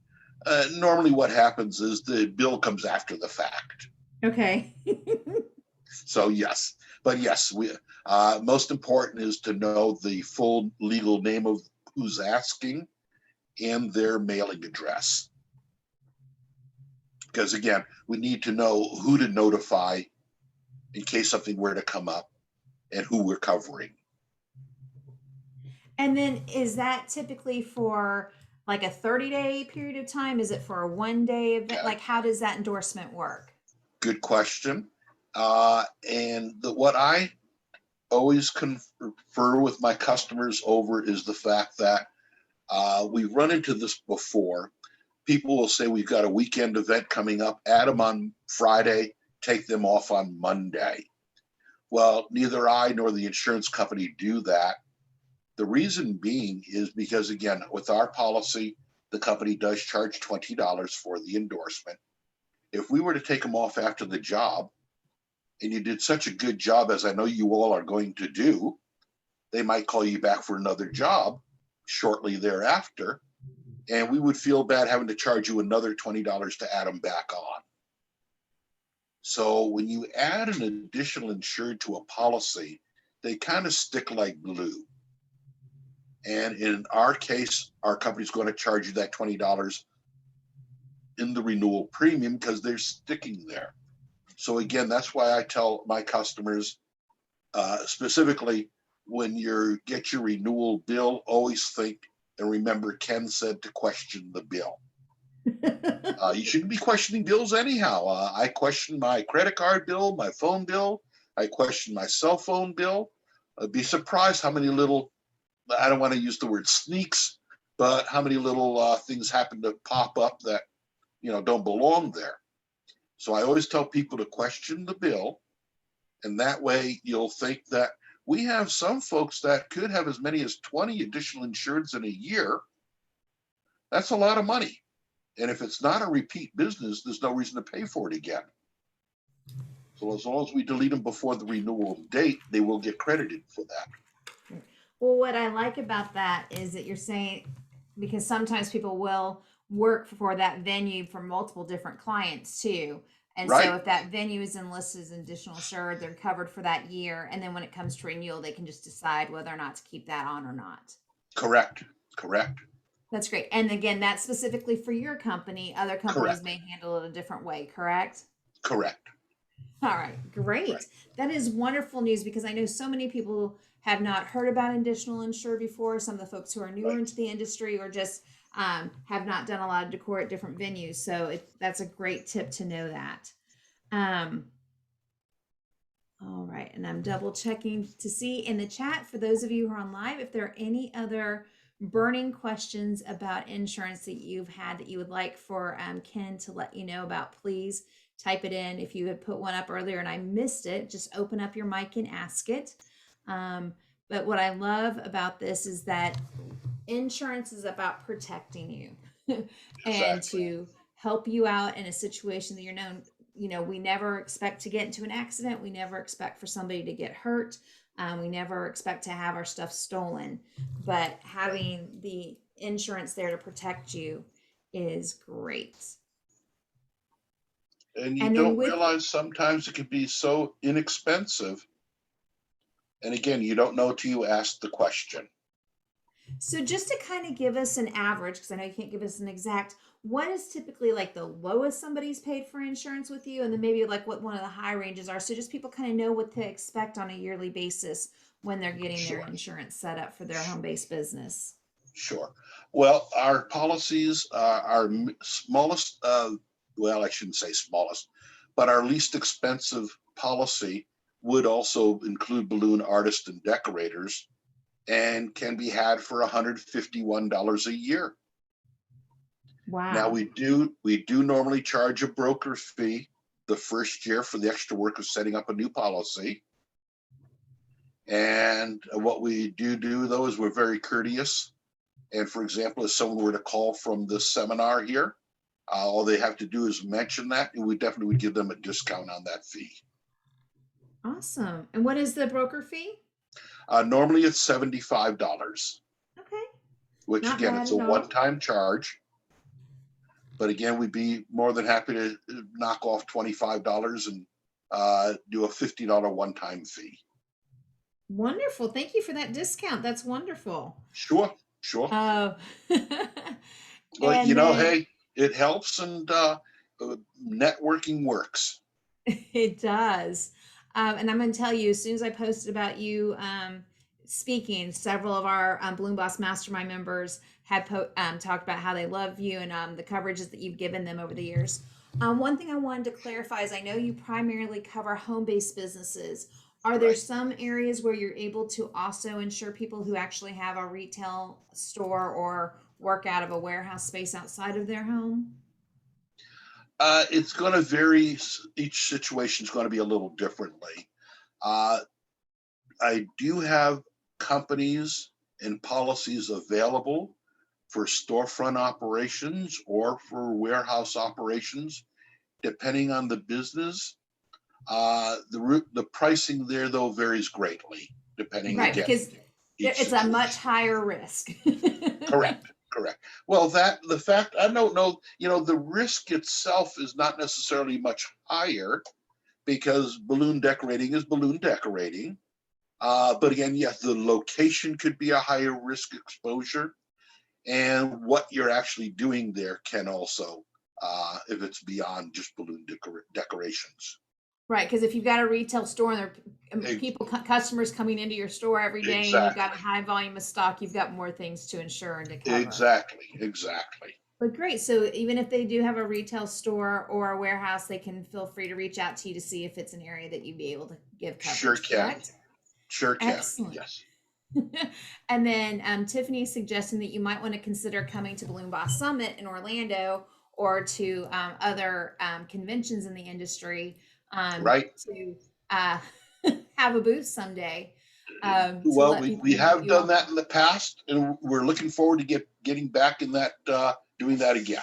S2: Normally what happens is the bill comes after the fact.
S1: Okay.
S2: So yes, but yes, we most important is to know the full legal name of who's asking and their mailing address. Because again, we need to know who to notify in case something were to come up and who we're covering.
S1: And then is that typically for like a 30-day period of time? Is it for a 1-day event?
S2: Okay.
S1: Like, how does that endorsement work?
S2: Good question. And what I always confer with my customers over is the fact that we've run into this before. People will say, we've got a weekend event coming up, add them on Friday, take them off on Monday. Well, neither I nor the insurance company do that. The reason being is because, again, with our policy, the company does charge $20 for the endorsement. If we were to take them off after the job, and you did such a good job as I know you all are going to do, they might call you back for another job. shortly thereafter, and we would feel bad having to charge you another $20 to add them back on. So when you add an additional insured to a policy, they kind of stick like glue. And in our case, our company's going to charge you that $20 in the renewal premium because they're sticking there. So again, that's why I tell my customers, specifically when you get your renewal bill, always think and remember Ken said to question the bill. You shouldn't be questioning bills anyhow. I question my credit card bill, my phone bill. I question my cell phone bill. I'd be surprised how many little, I don't want to use the word sneaks, but how many little things happen to pop up that, don't belong there. So I always tell people to question the bill. And that way you'll think that we have some folks that could have as many as 20 additional insureds in a year. That's a lot of money. And if it's not a repeat business, there's no reason to pay for it again. So as long as we delete them before the renewal date, they will get credited for that.
S1: Well, what I like about that is that you're saying, because sometimes people will work for that venue for multiple different clients too. And
S2: Right.
S1: So if that venue is enlisted as an additional insured, they're covered for that year. And then when it comes to renewal, they can just decide whether or not to keep that on or not.
S2: Correct.
S1: That's great. And again, that's specifically for your company. Other companies
S2: Correct.
S1: may handle it a different way, correct?
S2: Correct.
S1: All right, great.
S2: Right.
S1: That is wonderful news because I know so many people have not heard about additional insured before. Some of the folks who are newer
S2: Right.
S1: into the industry or just have not done a lot of decor at different venues. So that's a great tip to know that. All right, and I'm double checking to see in the chat for those of you who are on live if there are any other burning questions about insurance that you've had that you would like for Ken to let you know about. Please type it in. If you had put one up earlier and I missed it, just open up your mic and ask it. But what I love about this is that insurance is about protecting you and
S2: Exactly.
S1: to help you out in a situation that we never expect to get into an accident. We never expect for somebody to get hurt. We never expect to have our stuff stolen, but having the insurance there to protect you is great.
S2: And you
S1: And
S2: don't
S1: then
S2: realize sometimes it can be so inexpensive. And again, you don't know till you ask the question.
S1: So just to kind of give us an average, because I know you can't give us an exact, what is typically like the lowest somebody's paid for insurance with you? And then maybe like what one of the high ranges are. So just people kind of know what to expect on a yearly basis when they're getting their insurance set up for their home-based business.
S2: Sure. Well, our policies, our smallest, well, I shouldn't say smallest, but our least expensive policy would also include balloon artists and decorators and can be had for $151 a year.
S1: Wow.
S2: Now we do normally charge a broker fee the first year for the extra work of setting up a new policy. And what we do though is we're very courteous. And for example, if someone were to call from this seminar here, all they have to do is mention that, and we definitely would give them a discount on that fee.
S1: Awesome. And what is the broker fee?
S2: Normally it's $75.
S1: Okay.
S2: Which
S1: Not
S2: again,
S1: bad
S2: it's a
S1: at all.
S2: one-time charge. But again, we'd be more than happy to knock off $25 and do a $50 one-time fee.
S1: Wonderful. Thank you for that discount. That's wonderful.
S2: Sure.
S1: Oh.
S2: Well, hey, it helps, and networking works.
S1: It does. And I'm going to tell you, as soon as I posted about you speaking, several of our Balloon Boss Mastermind members had talked about how they love you and the coverages that you've given them over the years. One thing I wanted to clarify is I know you primarily cover home-based businesses. Are there some areas where you're able to also insure people who actually have a retail store or work out of a warehouse space outside of their home?
S2: It's going to vary. Each situation is going to be a little differently. I do have companies and policies available for storefront operations or for warehouse operations, depending on the business. The pricing there, though, varies greatly, depending
S1: Right,
S2: again.
S1: because
S2: each
S1: It's a much
S2: situation.
S1: higher risk.
S2: Correct, correct. Well, the fact, I don't know, the risk itself is not necessarily much higher because balloon decorating is balloon decorating. But again, yes, the location could be a higher risk exposure, and what you're actually doing there can also, if it's beyond just balloon decorations.
S1: Right, because if you've got a retail store and there are
S2: Ex-
S1: customers coming into your store every day and you've got a
S2: Exactly,
S1: high volume of stock, you've got more things to insure and to cover.
S2: exactly.
S1: But great. So even if they do have a retail store or a warehouse, they can feel free to reach out to you to see if it's an area that you'd be able to give
S2: Sure
S1: coverage,
S2: can,
S1: correct?
S2: sure can.
S1: Excellent.
S2: Yes.
S1: And then Tiffany is suggesting that you might want to consider coming to Balloon Boss Summit in Orlando or to other conventions in the industry
S2: Right.
S1: to have a booth someday to
S2: Well,
S1: let people
S2: we
S1: know what
S2: have
S1: you
S2: done
S1: offer.
S2: that in the past, and we're looking forward to getting back in that, doing that again.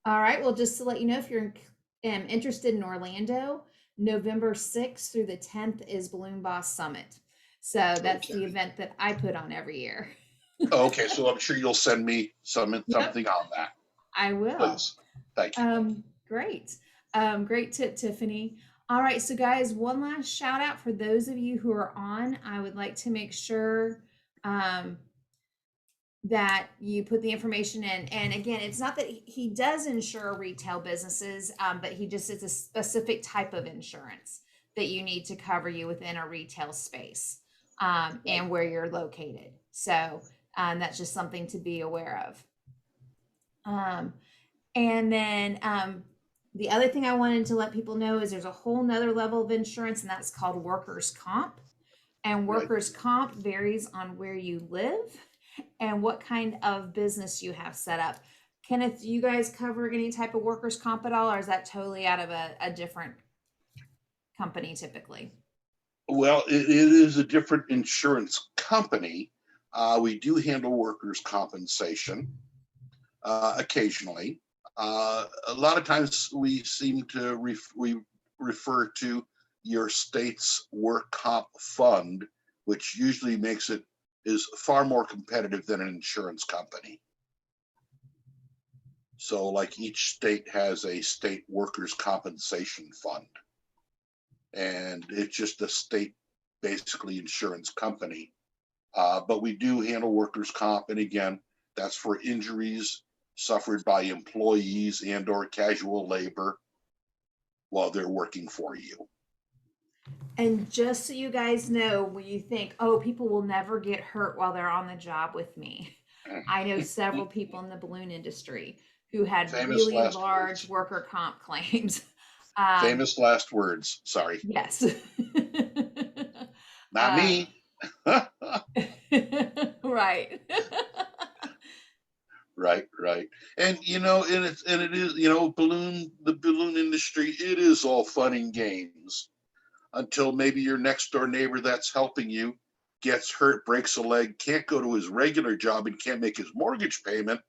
S1: All right. Well, just to let you know, if you're interested in Orlando, November 6th through the 10th is Balloon Boss Summit. So that's
S2: Okay.
S1: the event that I put on every year.
S2: Okay, so I'm sure you'll send me something
S1: Yep,
S2: on that,
S1: I will.
S2: please. Thank you.
S1: Great. Great tip, Tiffany. All right. So, guys, one last shout out for those of you who are on. I would like to make sure um, that you put the information in. And again, it's not that he does insure retail businesses, but he just is a specific type of insurance that you need to cover you within a retail space
S2: Right.
S1: and where you're located. So that's just something to be aware of. Um, and then the other thing I wanted to let people know is there's a whole nother level of insurance, and that's called workers' comp. And
S2: Right.
S1: workers' comp varies on where you live and what kind of business you have set up. Kenneth, do you guys cover any type of workers' comp at all, or is that totally out of a different company typically?
S2: Well, it is a different insurance company. We do handle workers' compensation occasionally. A lot of times we seem to we refer to your state's work comp fund, which usually makes it is far more competitive than an insurance company. So like each state has a state workers' compensation fund, and it's just a state basically insurance company. But we do handle workers' comp, and again, that's for injuries suffered by employees and or casual labor while they're working for you.
S1: And just so you guys know, when you think, oh, people will never get hurt while they're on the job with me, I know several people in the balloon industry who had
S2: Famous
S1: really
S2: last
S1: large
S2: words.
S1: worker comp claims. Um,
S2: Famous last words. Sorry.
S1: yes.
S2: Not me.
S1: Right.
S2: Right, right. And it is, the balloon industry, it is all fun and games until maybe your next door neighbor that's helping you gets hurt, breaks a leg, can't go to his regular job and can't make his mortgage payment.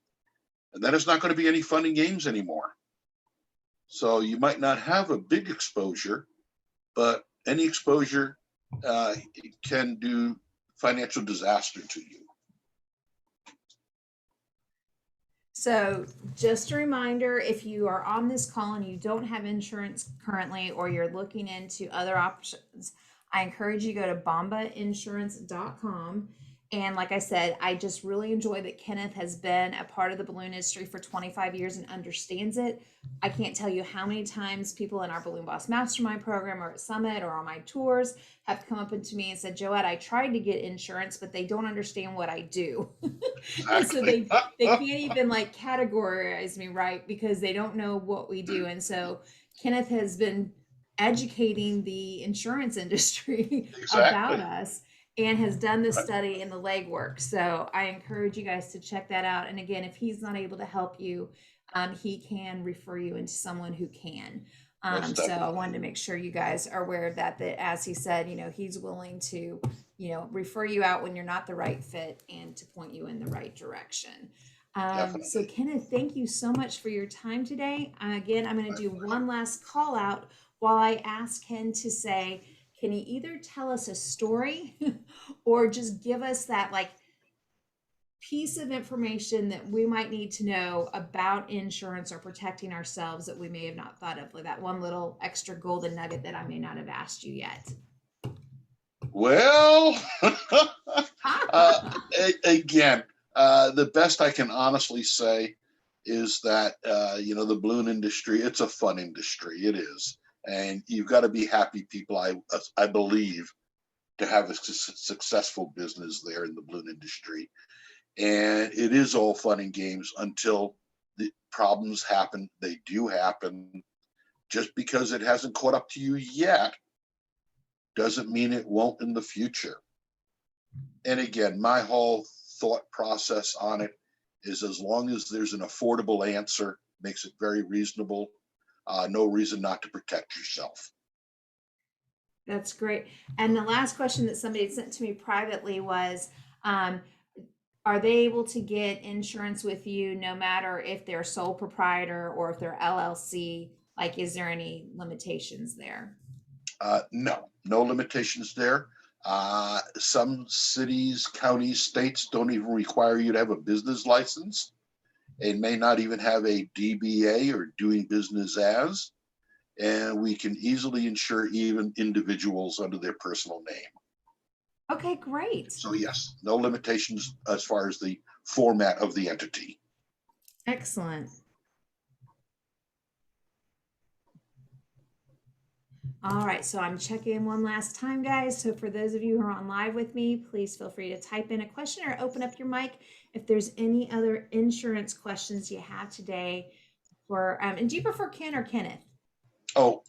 S2: And then it's not going to be any fun and games anymore. So you might not have a big exposure, but any exposure can do financial disaster to you.
S1: So, just a reminder, if you are on this call and you don't have insurance currently or you're looking into other options, I encourage you to go to bombainsurance.com. And like I said, I just really enjoy that Kenneth has been a part of the balloon industry for 25 years and understands it. I can't tell you how many times people in our Balloon Boss Mastermind program or at Summit or on my tours have come up to me and said, Joette, I tried to get insurance, but they don't understand what I do. And so
S2: Exactly.
S1: they can't even like categorize me right because they don't know what we do. And so Kenneth has been educating the insurance industry about
S2: Exactly.
S1: us and has done the study and the legwork. So I encourage you guys to check that out. And again, if he's not able to help you, he can refer you into someone who can.
S2: Most
S1: So I
S2: definitely.
S1: wanted to make sure you guys are aware of that, that as he said, he's willing to, refer you out when you're not the right fit and to point you in the right direction. So
S2: Definitely.
S1: Kenneth, thank you so much for your time today. Again, I'm going
S2: My
S1: to do
S2: pleasure.
S1: one last call out while I ask Ken to say, can you either tell us a story or just give us that like piece of information that we might need to know about insurance or protecting ourselves that we may have not thought of, like that one little extra golden nugget that I may not have asked you yet?
S2: Well, again, the best I can honestly say is that, the balloon industry, it's a fun industry. It is. And you've got to be happy people, I believe, to have a successful business there in the balloon industry. And it is all fun and games until the problems happen. They do happen. Just because it hasn't caught up to you yet doesn't mean it won't in the future. And again, my whole thought process on it is, as long as there's an affordable answer, makes it very reasonable, no reason not to protect yourself.
S1: That's great. And the last question that somebody had sent to me privately was, are they able to get insurance with you no matter if they're sole proprietor or if they're LLC? Like, is there any limitations there?
S2: No limitations there. Some cities, counties, states don't even require you to have a business license, and may not even have a DBA or doing business as. And we can easily insure even individuals under their personal name.
S1: Okay, great.
S2: So yes, no limitations as far as the format of the entity.
S1: Excellent. All right, so I'm checking one last time, guys. So for those of you who are on live with me, please feel free to type in a question or open up your mic if there's any other insurance questions you have today. And do you prefer Ken or Kenneth?
S2: Oh,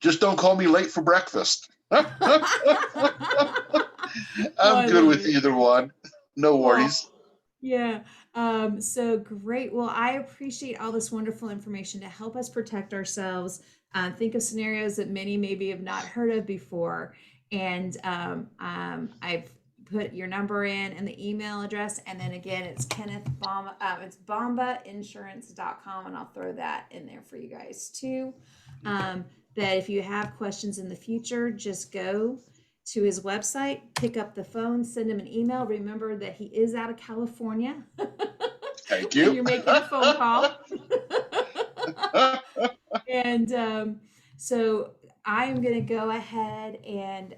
S2: just don't call me late for breakfast. I'm good with either one. No worries.
S1: Yeah. So great. Well, I appreciate all this wonderful information to help us protect ourselves. Think of scenarios that many maybe have not heard of before. And I've put your number in and the email address. And then again, it's Kenneth Bomba. It's bombainsurance.com. And I'll throw that in there for you guys too. That if you have questions in the future, just go to his website, pick up the phone, send him an email. Remember that he is out of California.
S2: Thank you.
S1: When you're making a phone call. And so I am going to go ahead and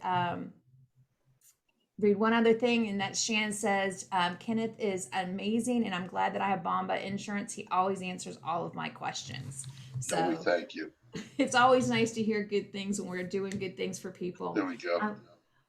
S1: read one other thing, and that Shan says, Kenneth is amazing, and I'm glad that I have Bomba Insurance. He always answers all of my questions. So
S2: we thank you.
S1: It's always nice to hear good things when we're doing good things for people.
S2: There we go.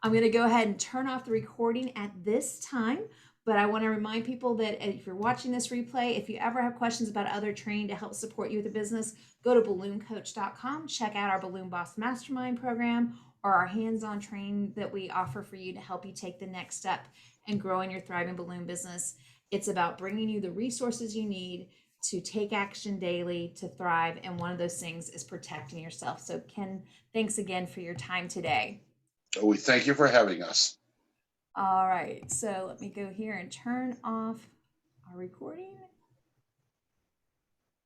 S1: I'm going to go ahead and turn off the recording at this time, but I want to remind people that if you're watching this replay, if you ever have questions about other training to help support you with a business, go to BalloonCoach.com, check out our Balloon Boss Mastermind program or our hands-on training that we offer for you to help you take the next step and grow in your thriving balloon business. It's about bringing you the resources you need to take action daily to thrive, and one of those things is protecting yourself. So Ken, thanks again for your time today.
S2: We thank you for having us.
S1: All right, so let me go here and turn off our recording.